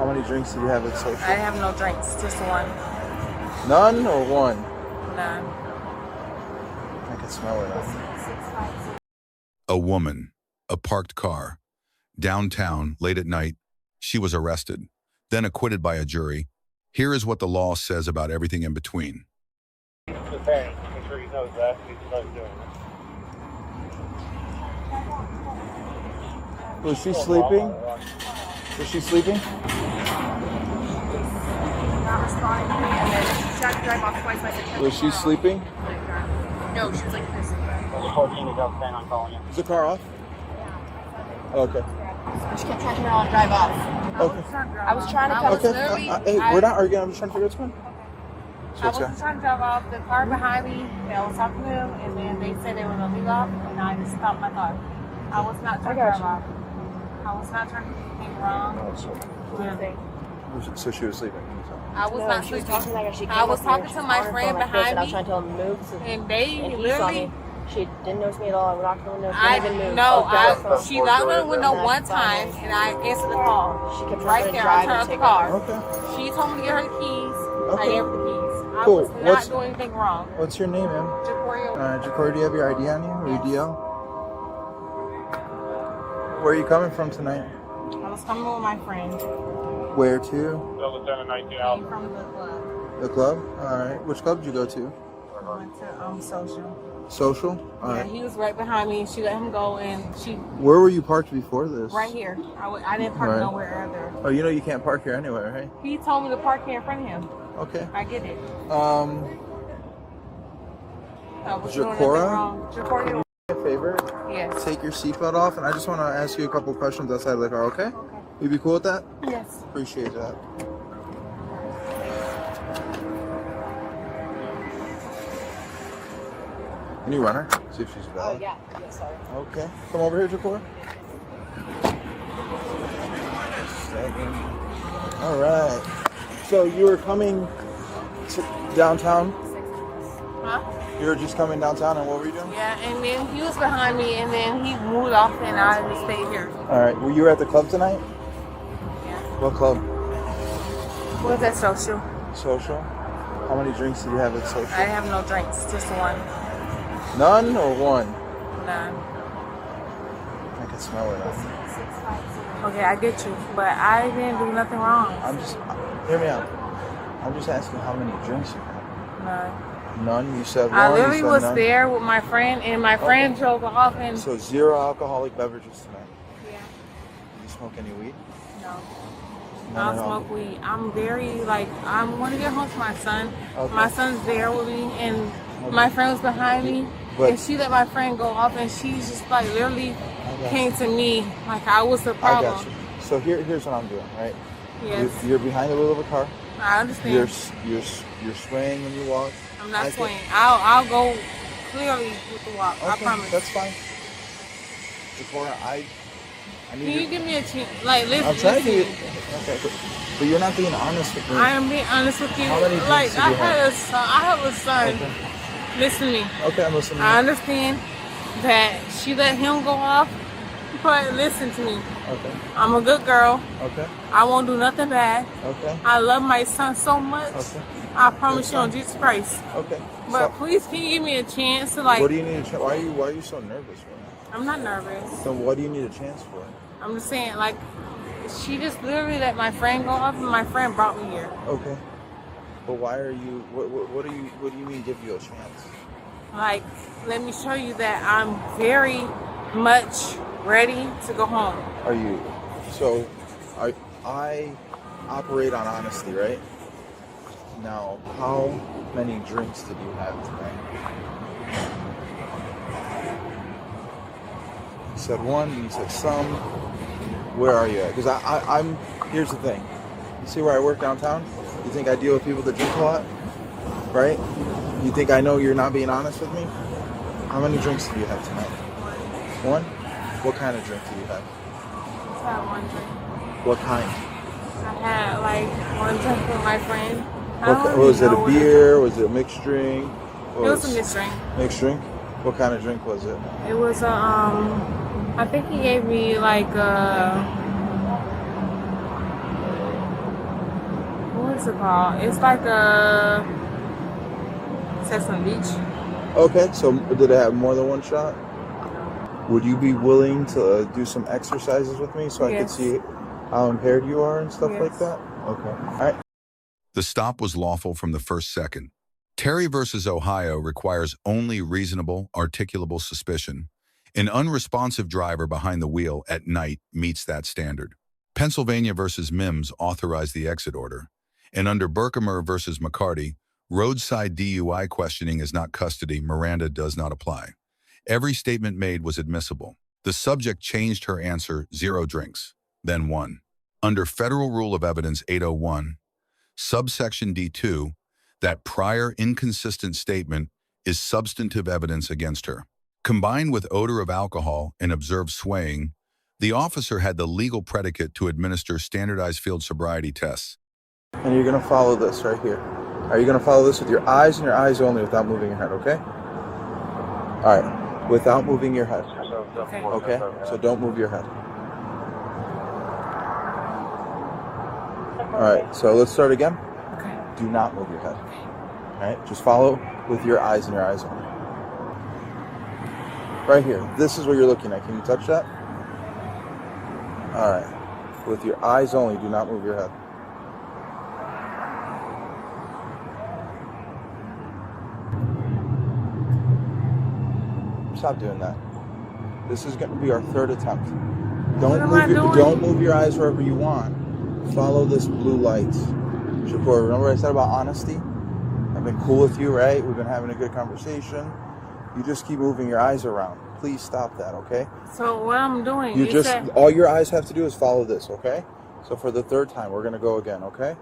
How many drinks did you have at social? I have no drinks, just one. None or one? None. I can smell it. A woman, a parked car, downtown, late at night. She was arrested, then acquitted by a jury. Here is what the law says about everything in between. The parents, make sure he knows that. He knows doing it. Was she sleeping? Was she sleeping? Not responding to me, and then she tried to drive off twice. I said, Was she sleeping? no, she was like this. The 14 is up, on calling you. Is the car off? Okay. She kept trying to drive off. Okay. I was trying to come. Okay. Hey, we're not arguing. I'm just trying to figure out what's going on. I wasn't trying to drive off. The car behind me, I was talking to them, and then they said they were going to leave off, and I just stopped my car. I was not trying to drive off. I was not trying to do anything wrong. So she was sleeping. I was not sleeping. I was talking to my friend behind me. I was trying to tell him to move. And they and literally... She didn't notice me at all. I knocked on the window. She didn't move. No, she knocked on the window one time, and I answered the call. She kept right there. I turned off the car. Okay. She told me to get her the keys. Okay. I gave her the keys. I Cool. was not doing anything wrong. What's your name, ma'am? Jacoria. Jacoria, do you have your ID on you? Or your DL? Where are you coming from tonight? I was coming with my friend. Where to? Lieutenant 19 Came out. from the club. The club? Alright. Which club did you go to? I went to social. Social? Yeah, Alright. he was right behind me. She let him go, and she Where were you parked before this? right here. I didn't park Right. nowhere other. Oh, you know you can't park here anywhere, right? He told me to park here in front of him. Okay. I get it. Um, I was doing nothing Jacora? wrong. Jacoria. a favor? Yes. Take your seatbelt off, and I just want to ask you a couple questions outside the car, okay? Okay. You be cool with that? Yes. Appreciate that. Can you run her? See if she's valid. Oh, yeah. Yes, sorry. Okay. Come over here, Jacora. All right. So you were coming to downtown? Huh? You were just coming downtown, and what were you doing? Yeah, and then he was behind me, and then he moved off, and I just stayed here. All right. Well, you were at the club tonight? Yeah. What club? What was that, social? Social. How many drinks did you have at social? I have no drinks, just one. None or one? None. I can smell it. Okay, I get you, but I didn't do nothing wrong. Hear me out. I'm just asking how many drinks you had. None. None? You said one? I literally you said was none? there with my friend, and my friend drove off, and... So 0 alcoholic beverages tonight. Yeah. Did you smoke any weed? No. None I at don't all? smoke weed. I'm very, like, I want to get home to my son. Okay. My son's there with me, and my friend was behind me, But- and she let my friend go off, and she just, like, literally got came to me like I was the I problem. got you. So here's what I'm doing, right? Yes. You're behind the wheel of a car. I understand. You're swaying when you walk. I'm not I swaying. think- I'll go clearly with the walk. I Okay, promise. that's fine. Jacora, I need Can you give me a chance? Like, listen. I'm trying to listen. get... Okay, but you're not being honest with me. I am being honest with you. How many drinks Like, did I you had have? a son. I have a son. Okay. Listen to me. Okay, I'm listening. I understand that she let him go off, but listen to me. Okay. I'm a good girl. Okay. I won't do nothing bad. Okay. I love my son so much. Okay. I promise you on Jesus Christ. Okay. But So, please, can you give me a chance to, like? what do you need a chance? Why are you so nervous right now? I'm not nervous. So what do you need a chance for? I'm just saying, like, she just literally let my friend go off, and my friend brought me here. Okay. But why are you? What do you mean give you a chance? Like, let me show you that I'm very much ready to go home. Are you? So, I operate on honesty, right? Now, how many drinks did you have tonight? You said one. You said some. Where are you at? Because I'm. Here's the thing. You see where I work downtown? You think I deal with people that drink a lot, right? You think I know you're not being honest with me? How many drinks do you have tonight? One? What kind of drink do you have? I had one drink. What kind? I had, like, one drink with my friend. Was it a beer? Was it a mixed drink? It was a mixed drink. Mixed drink? What kind of drink was it? It was a, I think he gave me, like, is it called? It's like a Sesame Beach. Okay, so did it have more than one shot? Would you be willing to do some exercises with me so I could see how impaired you are and stuff like that? Okay. All right. The stop was lawful from the first second. Terry versus Ohio requires only reasonable, articulable suspicion. An unresponsive driver behind the wheel at night meets that standard. Pennsylvania versus Mimms authorized the exit order. And under Berkemer versus McCarty, roadside DUI questioning is not custody. Miranda does not apply. Every statement made was admissible. The subject changed her answer 0 drinks, then 1. Under Federal Rule of Evidence 801, subsection D2, that prior inconsistent statement is substantive evidence against her. Combined with odor of alcohol and observed swaying, the officer had the legal predicate to administer standardized field sobriety tests. And you're going to follow this right here. Are you going to follow this with your eyes and your eyes only without moving your head, okay? All right, without moving your head. Okay, so don't move your head. All right, so let's start again. Okay. Do not move your head. All right, just follow with your eyes and your eyes only. Right here, this is what you're looking at. Can you touch that? All right, with your eyes only, do not move your head. Stop doing that. This is going to be our 3rd attempt. Don't move your eyes wherever you want. Follow this blue light. Shakur, remember I said about honesty? I've been cool with you, right? We've been having a good conversation. You just keep moving your eyes around. Please stop that, okay? So what I'm doing? All your eyes have to do is follow this, okay? So for the 3rd time, we're going to go again, okay?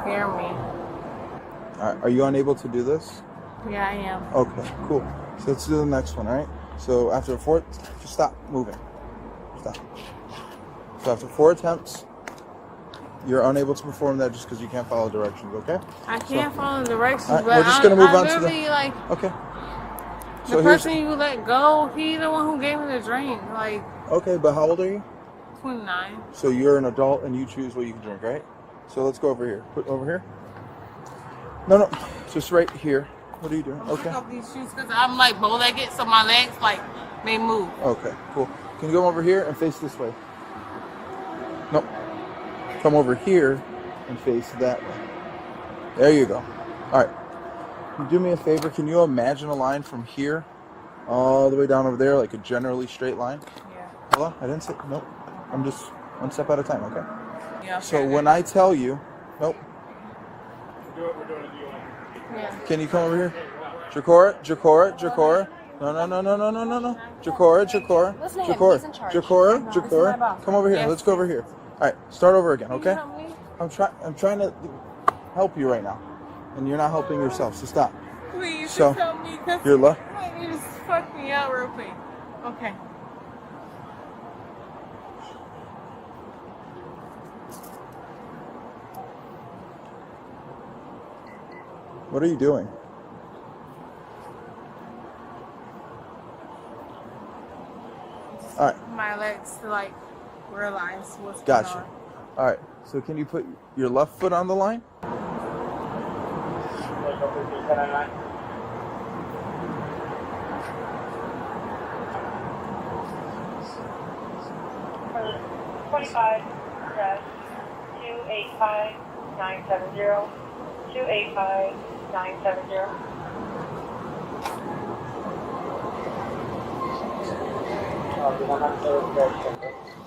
Scare me. All right, are you unable to do this? Yeah, I am. Okay, cool. So let's do the next one, all right? So after the 4th, just stop moving. Stop. So after 4 attempts, you're unable to perform that just because you can't follow directions, okay? I can't follow directions, right, but we're just gonna move on to the. Like, okay. So the person you let go, he the one who gave me the drink. Like. Okay, but how old are you? 29. So you're an adult and you choose what you can drink, right? So let's go over here. Put over here. No, just right here. What are you doing? Okay. Pick up these shoes because I'm like bow-legged, so my legs like they move. Okay, cool. Can you come over here and face this way? Nope. Come over here and face that way. There you go. All right. Can you do me a favor? Can you imagine a line from here all the way down over there, like a generally straight line? Yeah. Hello? I didn't say. Nope. I'm just one step at a time. Okay. Yeah. Okay, so when I tell you, nope. We're doing a DUI. Yeah. Can you come over here? Jakora. No. Jakora. Come over here. Yes. Let's go over here. All right, start over again, okay? I'm trying to help you right now, and you're not helping yourself. So stop. Please, so just help me. You're left. You just fuck me out real quick. Okay. What are you doing? All right. My legs to like realize what's Gotcha. going on. All right. So can you put your left foot on the line? For 25-285-970. 285-970.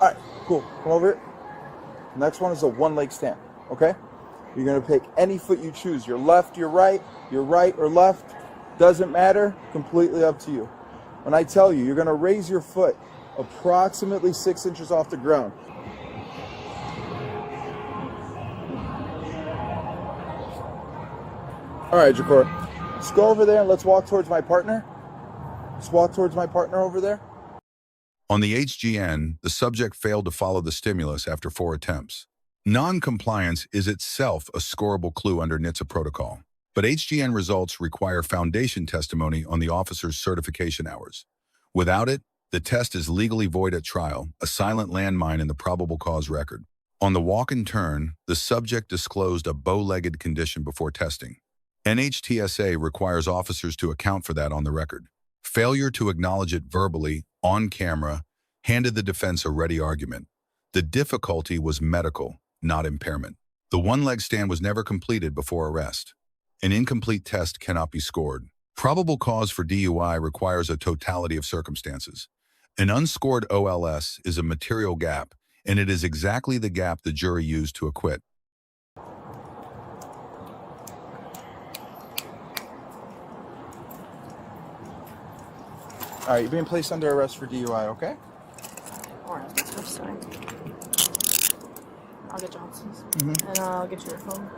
All right, cool. Come over here. Next one is a one-leg stand, okay? You're going to pick any foot you choose. Your left or left. Doesn't matter. Completely up to you. When I tell you, you're going to raise your foot approximately 6 inches off the ground. All right, Jakor. Let's go over there and let's walk towards my partner. Let's walk towards my partner over there. On the HGN, the subject failed to follow the stimulus after 4 attempts. Non-compliance is itself a scorable clue under NHTSA protocol, but HGN results require foundation testimony on the officer's certification hours. Without it, the test is legally void at trial, a silent landmine in the probable cause record. On the walk and turn, the subject disclosed a bow-legged condition before testing. NHTSA requires officers to account for that on the record. Failure to acknowledge it verbally, on camera, handed the defense a ready argument. The difficulty was medical, not impairment. The one-leg stand was never completed before arrest. An incomplete test cannot be scored. Probable cause for DUI requires a totality of circumstances. An unscored OLS is a material gap, and it is exactly the gap the jury used to acquit. All right, you're being placed under arrest for DUI, okay? Alright, that's fine. I'll get Johnson's. Mm-hmm. And I'll get your phone.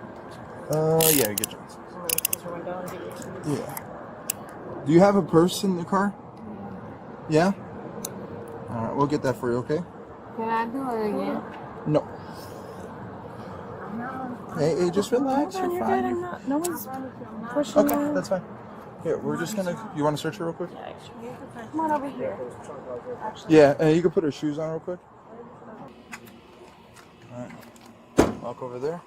Yeah, you get Johnson. I'm gonna close your window and get your keys. Yeah. Do you have a purse in the car? Yeah? All right, we'll get that for you, okay? Can I do it again? No. Hey, just relax. Hold on, You're you're fine. good. I'm not. No one's pushing Okay, you. that's fine. Here, we're just gonna. You want to search her real quick? Yeah, actually. Come on over here. Actually. Yeah, you can put her shoes on real quick. All right. Walk over there.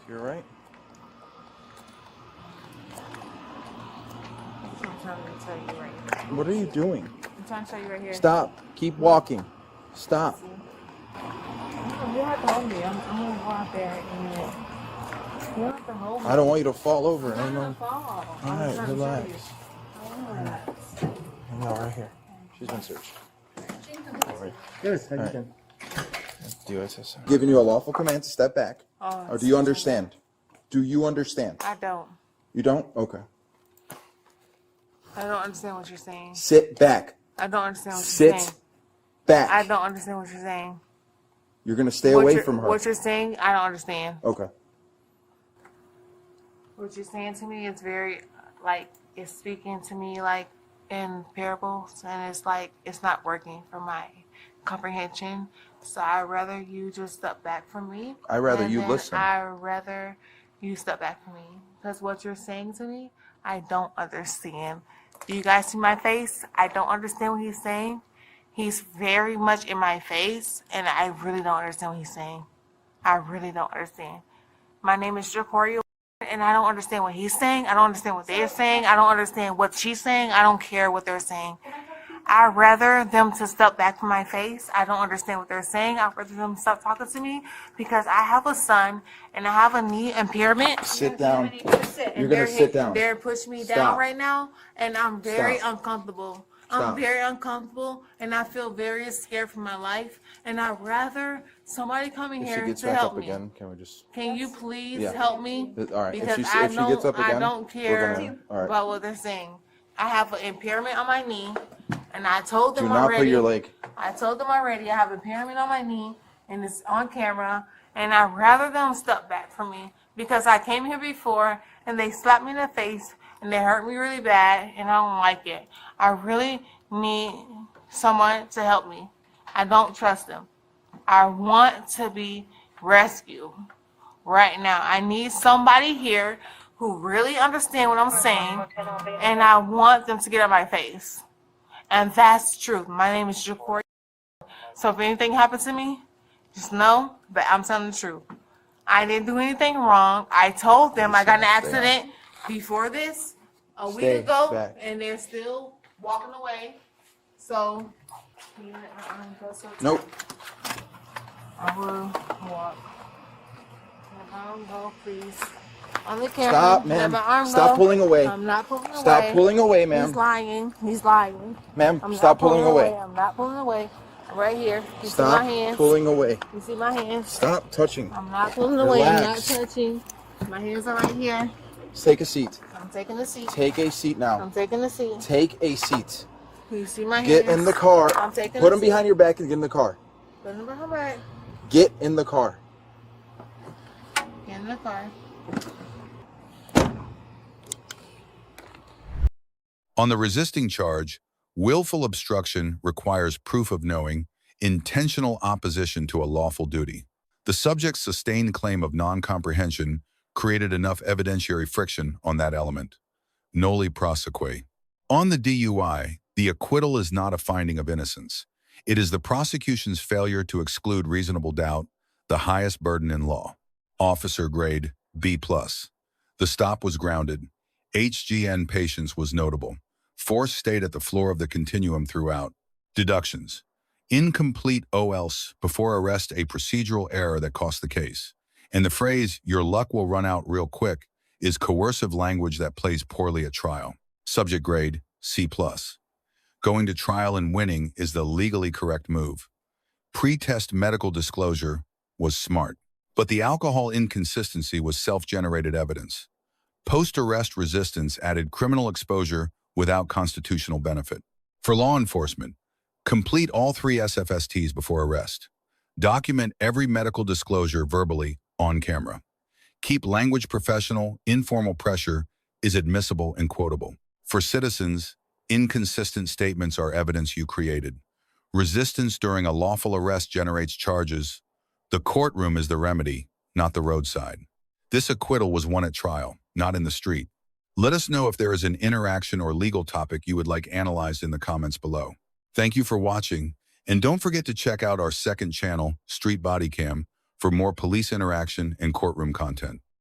To your right. I'm trying to tell you right here. What are you doing? I'm trying to tell you right here. Stop. Keep walking. Stop. You have to hold me. I'm gonna go out there and you have to hold me. I don't want you to fall over. I'm gonna fall. All right, relax. Relax. No, right here. She's been searched. Right. Yes, All right. DUI. Giving you a lawful command to step back. Or do you understand? Do you understand? I don't. You don't? Okay. I don't understand what you're saying. Sit back. I don't understand what you're saying. Sit back. I don't understand what you're saying. You're going to stay away from her. What you're saying, I don't understand. Okay. What you're saying to me is very, like, it's speaking to me, like, in parables, and it's like, it's not working for my comprehension. So I'd rather you just step back from me. I'd rather you listen. I'd rather you step back from me. Because what you're saying to me, I don't understand. Do you guys see my face? I don't understand what he's saying. He's very much in my face, and I really don't understand what he's saying. I really don't understand. My name is Jacoria, and I don't understand what he's saying. I don't understand what they're saying. I don't understand what she's saying. I don't care what they're saying. I'd rather them to step back from my face. I don't understand what they're saying. I'd rather them stop talking to me because I have a son and I have a knee impairment. Sit down. You're going to They're sit down. They're pushing me Stop. down right now, and I'm very Stop. uncomfortable. Stop. I'm very uncomfortable, and I feel very scared for my life. And I'd rather somebody come in If she here gets to back help up me. again, can we just... Can you please Yeah. help me? All right. Because If she gets up again, I don't we're care gonna- all right. about what they're saying. I have an impairment on my knee, and I told them Do not already. put your leg... I told them already I have impairment on my knee, and it's on camera, and I'd rather them step back from me because I came here before, and they slapped me in the face, and they hurt me really bad, and I don't like it. I really need someone to help me. I don't trust them. I want to be rescued right now. I need somebody here who really understands what I'm saying, and I want them to get out of my face. And that's the truth. My name is Jacoria. So if anything happens to me, just know that I'm telling the truth. I didn't do anything wrong. I told them I got in an accident before this a week Stay ago, back. and they're still walking away. So, can you let my arm go so tight? Nope. I will walk. Let my arm go, please. On the camera. Stop, Let ma'am. my arm Stop go. pulling away. I'm not pulling away. Stop pulling away, ma'am. He's lying. He's lying. Ma'am, I'm stop not pulling away. I'm not pulling away. I'm right here. You see my Stop hands? pulling away. You see my hands? Stop touching. I'm not pulling away. I'm not Relax. touching. My hands are right here. Take a seat. I'm taking the seat. Take a seat now. I'm taking the seat. Take a seat. You see my hands? Get in the car. I'm taking Put the them seat. behind your back and get in the car. Put them behind my back. Get in the car. Get in the car. On the resisting charge, willful obstruction requires proof of knowing, intentional opposition to a lawful duty. The subject's sustained claim of non-comprehension created enough evidentiary friction on that element. Nolle Prosequi. On the DUI, The acquittal is not a finding of innocence. It is the prosecution's failure to exclude reasonable doubt, the highest burden in law. Officer grade B+. The stop was grounded. HGN patience was notable. Force stayed at the floor of the continuum throughout. Deductions. Incomplete OLs before arrest, a procedural error that cost the case. And the phrase, "your luck will run out real quick," is coercive language that plays poorly at trial. Subject grade C+. Going to trial and winning is the legally correct move. Pre-test medical disclosure was smart. But the alcohol inconsistency was self-generated evidence. Post-arrest resistance added criminal exposure without constitutional benefit. For law enforcement, complete all 3 SFSTs before arrest. Document every medical disclosure verbally on camera. Keep language professional. Informal pressure is admissible and quotable. For citizens, inconsistent statements are evidence you created. Resistance during a lawful arrest generates charges. The courtroom is the remedy, not the roadside. This acquittal was won at trial, not in the street. Let us know if there is an interaction or legal topic you would like analyzed in the comments below. Thank you for watching, and don't forget to check out our second channel, Street Bodycam, for more police interaction and courtroom content.